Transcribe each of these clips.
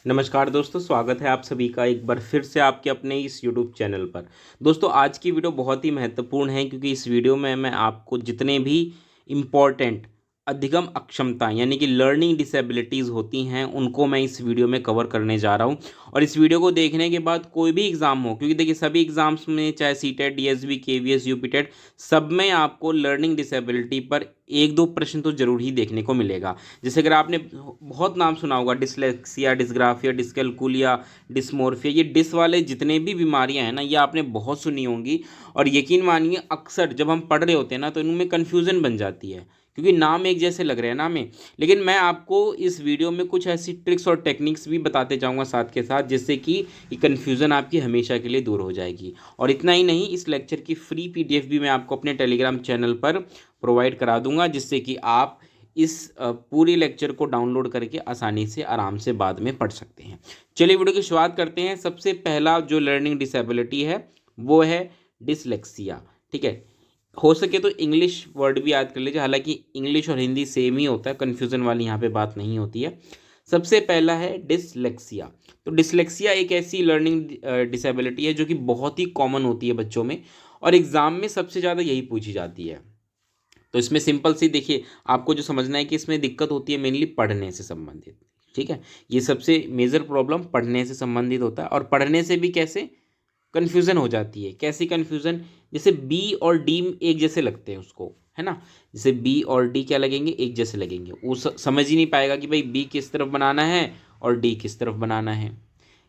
नमस्कार दोस्तों, स्वागत है आप सभी का एक बार फिर से आपके अपने इस YouTube चैनल पर। दोस्तों, आज की वीडियो बहुत ही महत्वपूर्ण है क्योंकि इस वीडियो में मैं आपको जितने भी इम्पॉर्टेंट अधिगम अक्षमता यानी कि लर्निंग डिसेबिलिटीज़ होती हैं उनको मैं इस वीडियो में कवर करने जा रहा हूं। और इस वीडियो को देखने के बाद कोई भी एग्ज़ाम हो, क्योंकि देखिए सभी एग्ज़ाम्स में चाहे सीटेट, डीएसबी, केवीएस, यूपीटेट, सब में आपको लर्निंग डिसेबिलिटी पर एक दो प्रश्न तो जरूर ही देखने को मिलेगा। जैसे अगर आपने बहुत नाम सुना होगा, डिसलेक्सिया, डिसग्राफिया, डिसकैलकुलिया, डिसमोर्फिया, ये डिस वाले जितने भी बीमारियां हैं ना, ये आपने बहुत सुनी होंगी। और यकीन मानिए अक्सर जब हम पढ़ रहे होते हैं ना तो इनमें कन्फ्यूज़न बन जाती है क्योंकि नाम एक जैसे लग रहे हैं ना हमें। लेकिन मैं आपको इस वीडियो में कुछ ऐसी ट्रिक्स और टेक्निक्स भी बताते जाऊंगा साथ के साथ, जिससे कि ये कन्फ्यूज़न आपकी हमेशा के लिए दूर हो जाएगी। और इतना ही नहीं, इस लेक्चर की फ्री पीडीएफ भी मैं आपको अपने टेलीग्राम चैनल पर प्रोवाइड करा दूंगा, जिससे कि आप इस पूरी लेक्चर को डाउनलोड करके आसानी से आराम से बाद में पढ़ सकते हैं। चलिए वीडियो की शुरुआत करते हैं। सबसे पहला जो लर्निंग डिसेबिलिटी है वो है डिसलेक्सिया। ठीक है, हो सके तो इंग्लिश वर्ड भी याद कर लीजिए, हालांकि इंग्लिश और हिंदी सेम ही होता है, कन्फ्यूज़न वाली यहाँ पे बात नहीं होती है। सबसे पहला है डिसलेक्सिया। तो डिसलेक्सिया एक ऐसी लर्निंग डिसेबिलिटी है जो कि बहुत ही कॉमन होती है बच्चों में, और एग्ज़ाम में सबसे ज़्यादा यही पूछी जाती है। तो इसमें सिंपल सी देखिए, आपको जो समझना है कि इसमें दिक्कत होती है मेनली पढ़ने से संबंधित। ठीक है, ये सबसे मेजर प्रॉब्लम पढ़ने से संबंधित होता है। और पढ़ने से भी कैसे कन्फ्यूज़न हो जाती है, कैसी कन्फ्यूज़न, जैसे बी और डी एक जैसे लगते हैं उसको, है ना। जैसे बी और डी क्या लगेंगे, एक जैसे लगेंगे। वो समझ ही नहीं पाएगा कि भाई बी किस तरफ बनाना है और डी किस तरफ बनाना है।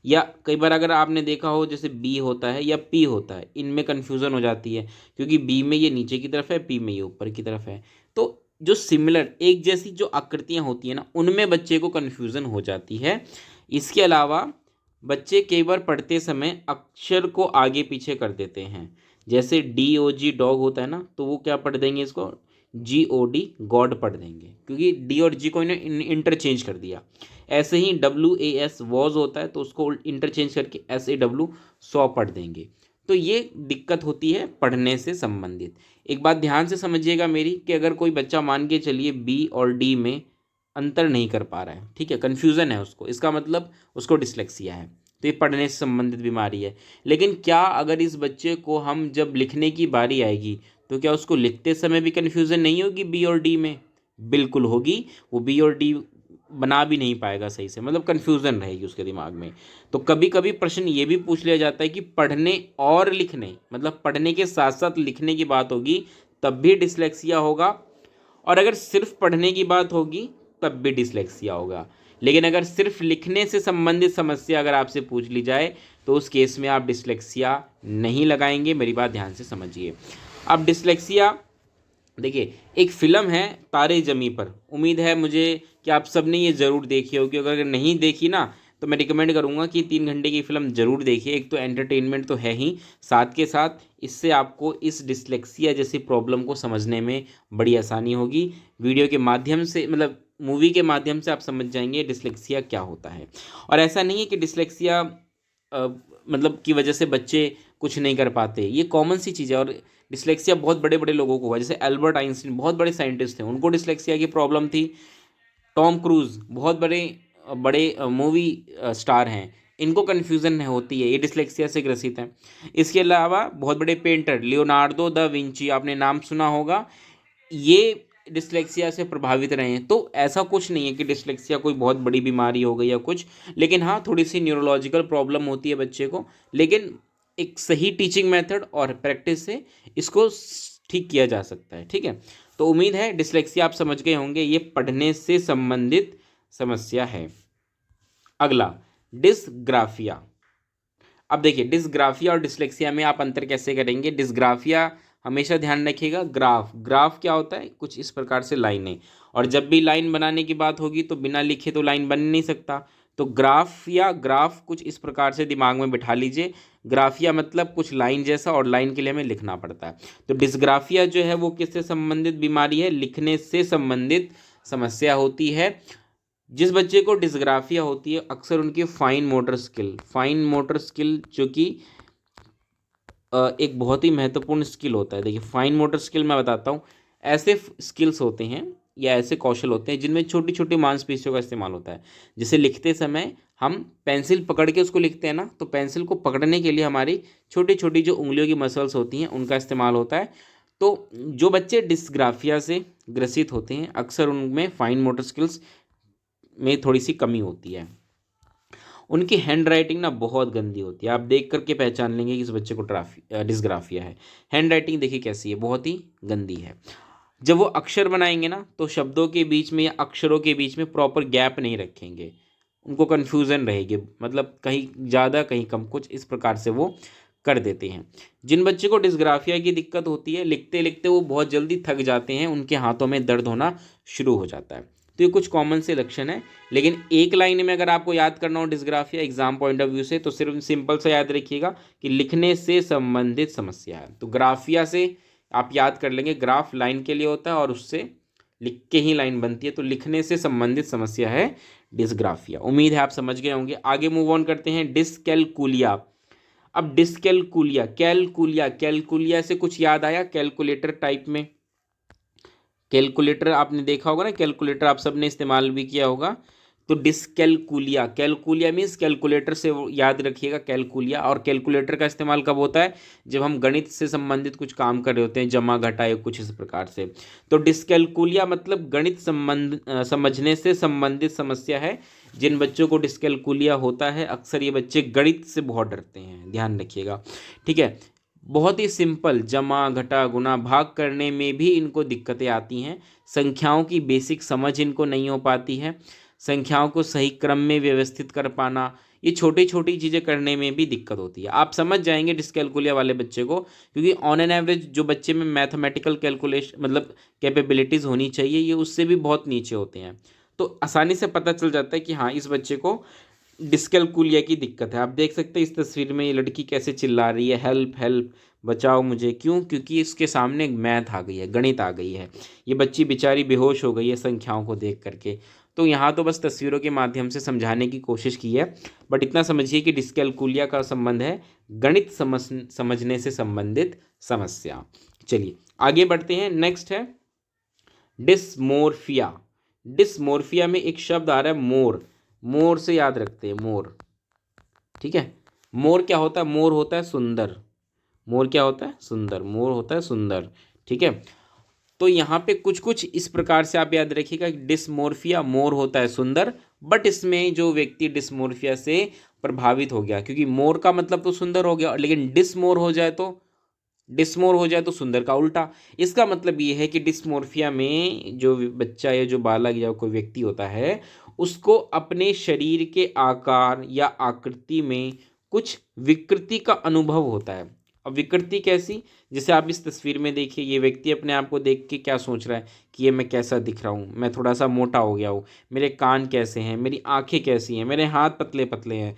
या कई बार अगर आपने देखा हो, जैसे बी होता है या पी होता है, इनमें कन्फ्यूज़न हो जाती है क्योंकि बी में ये नीचे की तरफ है, पी में ये ऊपर की तरफ है। तो जो सिमिलर एक जैसी जो आकृतियाँ होती हैं ना, उनमें बच्चे को कन्फ्यूज़न हो जाती है। इसके अलावा बच्चे कई बार पढ़ते समय अक्षर को आगे पीछे कर देते हैं। जैसे डी ओ जी डॉग होता है ना, तो वो क्या पढ़ देंगे, इसको जी ओ डी गॉड पढ़ देंगे, क्योंकि डी और जी को इन्हें इंटरचेंज कर दिया। ऐसे ही डब्ल्यू ए एस वॉज होता है, तो उसको इंटरचेंज करके एस ए डब्ल्यू सौ पढ़ देंगे। तो ये दिक्कत होती है पढ़ने से संबंधित। एक बात ध्यान से समझिएगा मेरी, कि अगर कोई बच्चा मान के चलिए बी और डी में अंतर नहीं कर पा रहा है, ठीक है, कन्फ्यूज़न है उसको, इसका मतलब उसको डिसलेक्सिया है। तो ये पढ़ने से संबंधित बीमारी है। लेकिन क्या अगर इस बच्चे को हम जब लिखने की बारी आएगी तो क्या उसको लिखते समय भी कन्फ्यूज़न नहीं होगी बी और डी में? बिल्कुल होगी। वो बी और डी बना भी नहीं पाएगा सही से, मतलब कन्फ्यूज़न रहेगी उसके दिमाग में। तो कभी कभी प्रश्न ये भी पूछ लिया जाता है कि पढ़ने और लिखने, मतलब पढ़ने के साथ साथ लिखने की बात होगी तब भी डिसलेक्सिया होगा, और अगर सिर्फ पढ़ने की बात होगी तब भी डिसलेक्सिया होगा। लेकिन अगर सिर्फ लिखने से संबंधित समस्या अगर आपसे पूछ ली जाए तो उस केस में आप डिसलेक्सिया नहीं लगाएंगे। मेरी बात ध्यान से समझिए। अब डिसलेक्सिया, देखिए एक फ़िल्म है तारे ज़मी पर, उम्मीद है मुझे कि आप सब ने ये ज़रूर देखी होगी। अगर नहीं देखी ना, तो मैं रिकमेंड करूँगा कि 3 घंटे की फ़िल्म ज़रूर देखिए। एक तो एंटरटेनमेंट तो है ही, साथ के साथ इससे आपको इस डिसलेक्सिया जैसी प्रॉब्लम को समझने में बड़ी आसानी होगी। वीडियो के माध्यम से, मतलब मूवी के माध्यम से आप समझ जाएंगे डिसलेक्सिया क्या होता है। और ऐसा नहीं है कि डिसलेक्सिया मतलब की वजह से बच्चे कुछ नहीं कर पाते, ये कॉमन सी चीज़ है। और डिसलेक्सिया बहुत बड़े बड़े लोगों को हुआ, जैसे एल्बर्ट आइंस्टीन बहुत बड़े साइंटिस्ट थे, उनको डिसलेक्सिया की प्रॉब्लम थी। टॉम क्रूज बहुत बड़े बड़े मूवी स्टार हैं, इनको कन्फ्यूज़न होती है, ये डिसलेक्सिया से ग्रसित हैं। इसके अलावा बहुत बड़े पेंटर लियोनार्डो द विंची, आपने नाम सुना होगा, ये डिसलेक्सिया से प्रभावित रहे हैं। तो ऐसा कुछ नहीं है कि डिसलेक्सिया कोई बहुत बड़ी बीमारी हो गई या कुछ, लेकिन हाँ थोड़ी सी न्यूरोलॉजिकल प्रॉब्लम होती है बच्चे को। लेकिन एक सही टीचिंग मेथड और प्रैक्टिस से इसको ठीक किया जा सकता है। ठीक है, तो उम्मीद है डिसलेक्सिया आप समझ गए होंगे, ये पढ़ने से संबंधित समस्या है। अगला, डिसग्राफिया। अब देखिए डिसग्राफिया और डिसलेक्सिया में आप अंतर कैसे करेंगे। डिसग्राफिया हमेशा ध्यान रखिएगा, ग्राफ ग्राफ क्या होता है, कुछ इस प्रकार से लाइनें, और जब भी लाइन बनाने की बात होगी तो बिना लिखे तो लाइन बन नहीं सकता। तो ग्राफ या ग्राफ कुछ इस प्रकार से दिमाग में बिठा लीजिए, ग्राफिया मतलब कुछ लाइन जैसा, और लाइन के लिए हमें लिखना पड़ता है। तो डिसग्राफिया जो है वो किससे संबंधित बीमारी है, लिखने से संबंधित समस्या होती है। जिस बच्चे को डिसग्राफिया होती है अक्सर उनकी फाइन मोटर स्किल जो कि एक बहुत ही महत्वपूर्ण स्किल होता है। देखिए फाइन मोटर स्किल मैं बताता हूँ, ऐसे स्किल्स होते हैं, या ऐसे कौशल होते हैं जिनमें छोटी छोटी मांसपेशियों का इस्तेमाल होता है। जैसे लिखते समय हम पेंसिल पकड़ के उसको लिखते हैं ना, तो पेंसिल को पकड़ने के लिए हमारी छोटी छोटी जो उंगलियों की मसल्स होती हैं उनका इस्तेमाल होता है। तो जो बच्चे डिस्ग्राफिया से ग्रसित होते हैं अक्सर उनमें फाइन मोटर स्किल्स में थोड़ी सी कमी होती है। उनकी हैंड राइटिंग ना बहुत गंदी होती है, आप देख करके पहचान लेंगे कि इस बच्चे को डिस्ग्राफिया है। हैंड राइटिंग देखिए कैसी है, बहुत ही गंदी है। जब वो अक्षर बनाएंगे ना तो शब्दों के बीच में या अक्षरों के बीच में प्रॉपर गैप नहीं रखेंगे, उनको कन्फ्यूज़न रहेगी, मतलब कहीं ज़्यादा कहीं कम, कुछ इस प्रकार से वो कर देते हैं। जिन बच्चे को डिस्ग्राफिया की दिक्कत होती है, लिखते लिखते वो बहुत जल्दी थक जाते हैं, उनके हाथों में दर्द होना शुरू हो जाता है। तो ये कुछ कॉमन से लक्षण है। लेकिन एक लाइन में अगर आपको याद करना हो dysgraphia exam point of view से, तो सिर्फ सिंपल सा याद रखिएगा कि लिखने से संबंधित समस्या है। तो ग्राफिया से आप याद कर लेंगे, ग्राफ लाइन के लिए होता है और उससे लिख के ही लाइन बनती है, तो लिखने से संबंधित समस्या है डिस्ग्राफिया। उम्मीद है आप समझ गए होंगे। आगे मूव ऑन करते हैं, डिस्कैलकुलिया। अब डिस्कैलकुलिया, कैलकुलिया, कैलकुलिया से कुछ याद आया? कैलकुलेटर टाइप में, कैलकुलेटर आपने देखा होगा ना, कैलकुलेटर आप सबने इस्तेमाल भी किया होगा। तो डिस्कैलकुलिया, कैलकुलिया मीन्स कैलकुलेटर से याद रखिएगा कैलकुलिया। और कैलकुलेटर का इस्तेमाल कब होता है? जब हम गणित से संबंधित कुछ काम कर रहे होते हैं, जमा घटा या कुछ इस प्रकार से। तो डिस्कैलकुलिया मतलब गणित समझने से संबंधित समस्या है। जिन बच्चों को डिस्कैलकुलिया होता है अक्सर ये बच्चे गणित से बहुत डरते हैं, ध्यान रखिएगा, ठीक है। बहुत ही सिंपल जमा घटा गुणा भाग करने में भी इनको दिक्कतें आती हैं। संख्याओं की बेसिक समझ इनको नहीं हो पाती है। संख्याओं को सही क्रम में व्यवस्थित कर पाना, ये छोटी छोटी चीज़ें करने में भी दिक्कत होती है। आप समझ जाएंगे डिस्कैलकुलिया वाले बच्चे को, क्योंकि ऑन एन एवरेज जो बच्चे में मैथमेटिकल कैलकुलेशन मतलब कैपेबिलिटीज़ होनी चाहिए, ये उससे भी बहुत नीचे होते हैं। तो आसानी से पता चल जाता है कि हाँ इस बच्चे को डिस्कैलकुलिया की दिक्कत है। आप देख सकते हैं इस तस्वीर में ये लड़की कैसे चिल्ला रही है, हेल्प हेल्प, बचाओ मुझे। क्यों? क्योंकि इसके सामने मैथ आ गई है, गणित आ गई है। ये बच्ची बेचारी बेहोश हो गई है संख्याओं को देख करके। तो यहाँ तो बस तस्वीरों के माध्यम से समझाने की कोशिश की है, बट इतना समझिए कि डिस्कैलकुलिया का संबंध है गणित समझने से संबंधित समस्या। चलिए आगे बढ़ते हैं। नेक्स्ट है डिस्मोर्फिया। डिस्मोर्फिया में एक शब्द आ रहा है मोर, मोर से याद रखते हैं, मोर, ठीक है। मोर क्या होता है? मोर होता है सुंदर। मोर क्या होता है? सुंदर। मोर होता है सुंदर, ठीक है। तो यहाँ पे कुछ कुछ इस प्रकार से आप याद रखिएगा, डिस्मोर्फिया मोर होता है सुंदर, बट इसमें जो व्यक्ति डिस्मोर्फिया से प्रभावित हो गया, क्योंकि मोर का मतलब तो सुंदर हो गया, लेकिन डिस्मोर हो जाए तो सुंदर का उल्टा। इसका मतलब ये है कि डिस्मोर्फिया में जो बच्चा या जो बालक या कोई व्यक्ति होता है उसको अपने शरीर के आकार या आकृति में कुछ विकृति का अनुभव होता है। अब विकृति कैसी? जैसे आप इस तस्वीर में देखिए, ये व्यक्ति अपने आप को देख के क्या सोच रहा है कि ये मैं कैसा दिख रहा हूँ, मैं थोड़ा सा मोटा हो गया हूँ, मेरे कान कैसे हैं, मेरी आंखें कैसी हैं, मेरे हाथ पतले पतले हैं,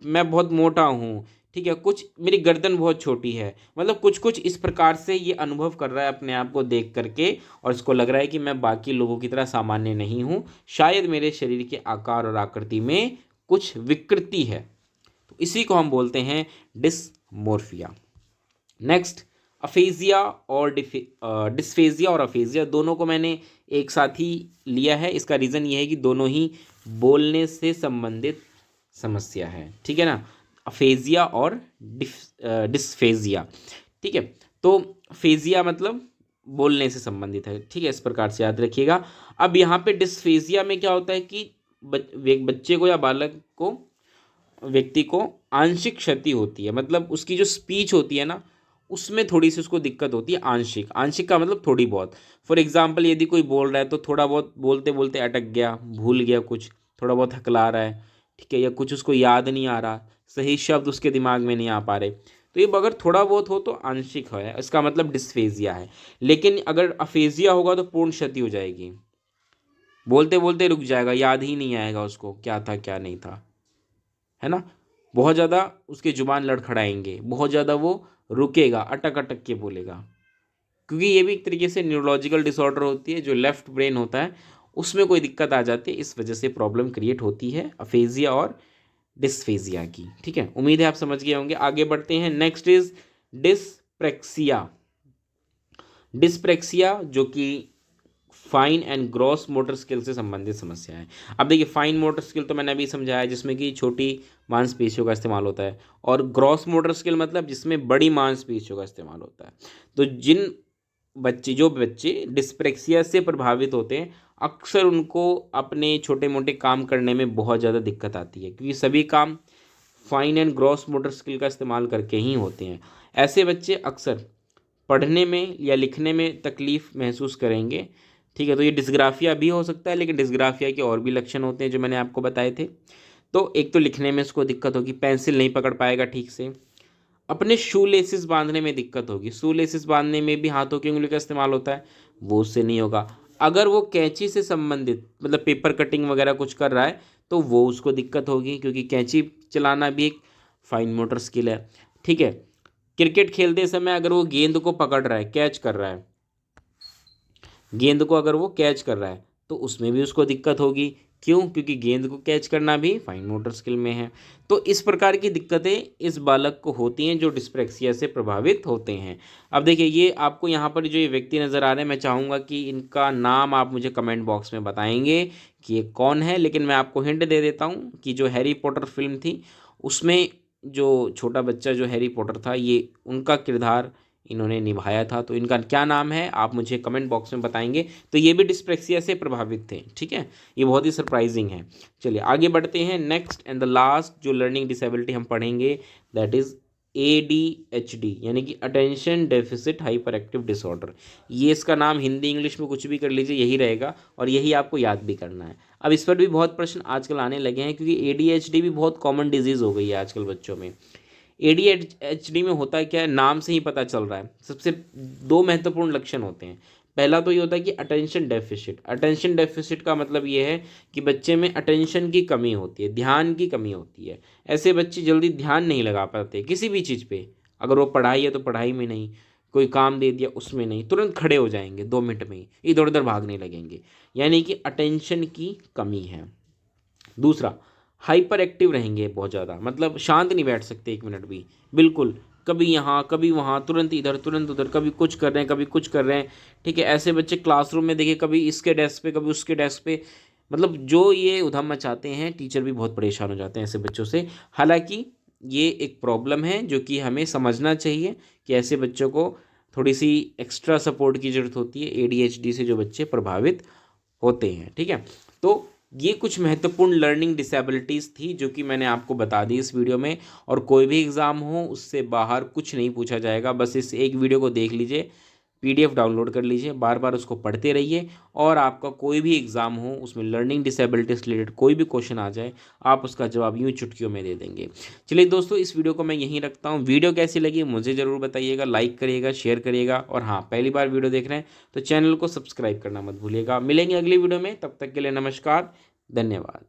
मैं बहुत मोटा हूँ, ठीक है, कुछ मेरी गर्दन बहुत छोटी है। मतलब कुछ कुछ इस प्रकार से ये अनुभव कर रहा है अपने आप को देख करके, और इसको लग रहा है कि मैं बाकी लोगों की तरह सामान्य नहीं हूँ, शायद मेरे शरीर के आकार और आकृति में कुछ विकृति है। तो इसी को हम बोलते हैं डिस्मोर्फिया। नेक्स्ट अफेजिया और डिस्फेजिया और अफेजिया दोनों को मैंने एक साथ ही लिया है। इसका रीज़न ये है कि दोनों ही बोलने से संबंधित समस्या है, ठीक है ना। अफेजिया और डिस्फेजिया, ठीक है। तो फेजिया मतलब बोलने से संबंधित है, ठीक है, इस प्रकार से याद रखिएगा। अब यहाँ पे डिस्फेजिया में क्या होता है कि बच्चे को या बालक को, व्यक्ति को आंशिक क्षति होती है, मतलब उसकी जो स्पीच होती है ना उसमें थोड़ी सी उसको दिक्कत होती है। आंशिक, आंशिक का मतलब थोड़ी बहुत। फॉर एग्जाम्पल यदि कोई बोल रहा है तो थोड़ा बहुत बोलते बोलते अटक गया, भूल गया कुछ, थोड़ा बहुत हकला रहा है, ठीक है, या कुछ उसको याद नहीं आ रहा, सही शब्द उसके दिमाग में नहीं आ पा रहे, तो ये अगर थोड़ा बहुत हो तो आंशिक है, इसका मतलब डिस्फेजिया है। लेकिन अगर अफेजिया होगा तो पूर्ण क्षति हो जाएगी, बोलते बोलते रुक जाएगा, याद ही नहीं आएगा उसको क्या था क्या नहीं था, है ना। बहुत ज़्यादा उसके जुबान लड़खड़ाएंगे, बहुत ज़्यादा वो रुकेगा, अटक अटक के बोलेगा, क्योंकि ये भी एक तरीके से न्यूरोलॉजिकल डिसऑर्डर होती है, जो लेफ्ट ब्रेन होता है उसमें कोई दिक्कत आ जाती है, इस वजह से प्रॉब्लम क्रिएट होती है अफेजिया और डिस्फेजिया की, ठीक है। उम्मीद है आप समझ गए होंगे। आगे बढ़ते हैं। Next is dyspraxia. डिस्प्रेक्सिया जो कि fine and gross motor skill से संबंधित समस्या है। अब देखिए फाइन मोटर स्किल तो मैंने अभी समझाया, जिसमें कि छोटी मांसपेशियों का इस्तेमाल होता है, और ग्रॉस मोटर स्किल मतलब जिसमें बड़ी मांसपेशियों का इस्तेमाल होता है। तो जो बच्चे डिस्प्रेक्सिया से प्रभावित होते हैं, अक्सर उनको अपने छोटे मोटे काम करने में बहुत ज़्यादा दिक्कत आती है, क्योंकि सभी काम fine and gross motor skill का इस्तेमाल करके ही होते हैं। ऐसे बच्चे अक्सर पढ़ने में या लिखने में तकलीफ़ महसूस करेंगे। ठीक है, तो ये डिस्ग्राफिया भी हो सकता है, लेकिन डिस्ग्राफिया के और भी लक्षण होते हैं जो मैंने आपको बताए थे। तो एक तो लिखने में उसको दिक्कत होगी, पेंसिल नहीं पकड़ पाएगा ठीक से, अपने शू लेसिस बांधने में दिक्कत होगी, शू लेसिस बांधने में भी हाथों की उंगली का इस्तेमाल होता है, वो उससे नहीं होगा। अगर वो कैंची से संबंधित मतलब पेपर कटिंग वगैरह कुछ कर रहा है तो वो उसको दिक्कत होगी, क्योंकि कैंची चलाना भी एक फाइन मोटर स्किल है। ठीक है, क्रिकेट खेलते समय अगर वो गेंद को पकड़ रहा है, कैच कर रहा है, गेंद को अगर वो कैच कर रहा है तो उसमें भी उसको दिक्कत होगी। क्यों? क्योंकि गेंद को कैच करना भी फाइन मोटर स्किल में है। तो इस प्रकार की दिक्कतें इस बालक को होती हैं जो डिस्प्रेक्सिया से प्रभावित होते हैं। अब देखिए, ये आपको यहाँ पर जो ये व्यक्ति नज़र आ रहे हैं, मैं चाहूँगा कि इनका नाम आप मुझे कमेंट बॉक्स में बताएंगे कि ये कौन है। लेकिन मैं आपको हिंट दे देता हूँ कि जो हैरी पॉटर फिल्म थी उसमें जो छोटा बच्चा जो हैरी पॉटर था, ये उनका किरदार इन्होंने निभाया था। तो इनका क्या नाम है आप मुझे कमेंट बॉक्स में बताएंगे। तो ये भी डिस्प्रेक्सिया से प्रभावित थे। ठीक है, ये बहुत ही सरप्राइजिंग है। चलिए आगे बढ़ते हैं। नेक्स्ट एंड द लास्ट जो लर्निंग डिसेबिलिटी हम पढ़ेंगे, दैट इज़ ADHD, यानी कि attention deficit hyper active disorder. ये इसका नाम हिंदी इंग्लिश में कुछ भी कर लीजिए, यही रहेगा और यही आपको याद भी करना है। अब इस पर भी बहुत प्रश्न आजकल आने लगे हैं, क्योंकि ADHD भी बहुत कॉमन डिजीज़ हो गई है आजकल बच्चों में। ADHD में होता है क्या है, नाम से ही पता चल रहा है। सबसे दो महत्वपूर्ण लक्षण होते हैं। पहला तो ये होता है कि अटेंशन डेफिसिट। अटेंशन डेफिसिट का मतलब ये है कि बच्चे में अटेंशन की कमी होती है, ध्यान की कमी होती है। ऐसे बच्चे जल्दी ध्यान नहीं लगा पाते किसी भी चीज़ पे। अगर वो पढ़ाई है तो पढ़ाई में नहीं, कोई काम दे दिया उसमें नहीं, तुरंत खड़े हो जाएंगे 2 मिनट में ही, इधर उधर भागने लगेंगे, यानी कि अटेंशन की कमी है। दूसरा, हाइपर एक्टिव रहेंगे बहुत ज़्यादा, मतलब शांत नहीं बैठ सकते 1 मिनट भी, बिल्कुल, कभी यहाँ कभी वहाँ, तुरंत इधर तुरंत उधर, कभी कुछ कर रहे हैं कभी कुछ कर रहे हैं। ठीक है, ऐसे बच्चे क्लासरूम में देखिए, कभी इसके डेस्क पे कभी उसके डेस्क पे, मतलब जो ये उधम मचाते हैं, टीचर भी बहुत परेशान हो जाते हैं ऐसे बच्चों से। हालांकि ये एक प्रॉब्लम है जो कि हमें समझना चाहिए कि ऐसे बच्चों को थोड़ी सी एक्स्ट्रा सपोर्ट की ज़रूरत होती है, ADHD से जो बच्चे प्रभावित होते हैं। ठीक है, तो ये कुछ महत्वपूर्ण लर्निंग डिसेबिलिटीज़ थी जो कि मैंने आपको बता दी इस वीडियो में। और कोई भी एग्ज़ाम हो उससे बाहर कुछ नहीं पूछा जाएगा, बस इस एक वीडियो को देख लीजिए, PDF डाउनलोड कर लीजिए, बार बार उसको पढ़ते रहिए, और आपका कोई भी एग्ज़ाम हो उसमें लर्निंग डिसेबिलिटी से रिलेटेड कोई भी क्वेश्चन आ जाए, आप उसका जवाब यूँ चुटकियों में दे देंगे। चलिए दोस्तों, इस वीडियो को मैं यहीं रखता हूँ। वीडियो कैसी लगी मुझे ज़रूर बताइएगा, लाइक करिएगा, शेयर करिएगा, और हाँ, पहली बार वीडियो देख रहे हैं तो चैनल को सब्सक्राइब करना मत भूलिएगा। मिलेंगे अगली वीडियो में, तब तक के लिए नमस्कार, धन्यवाद।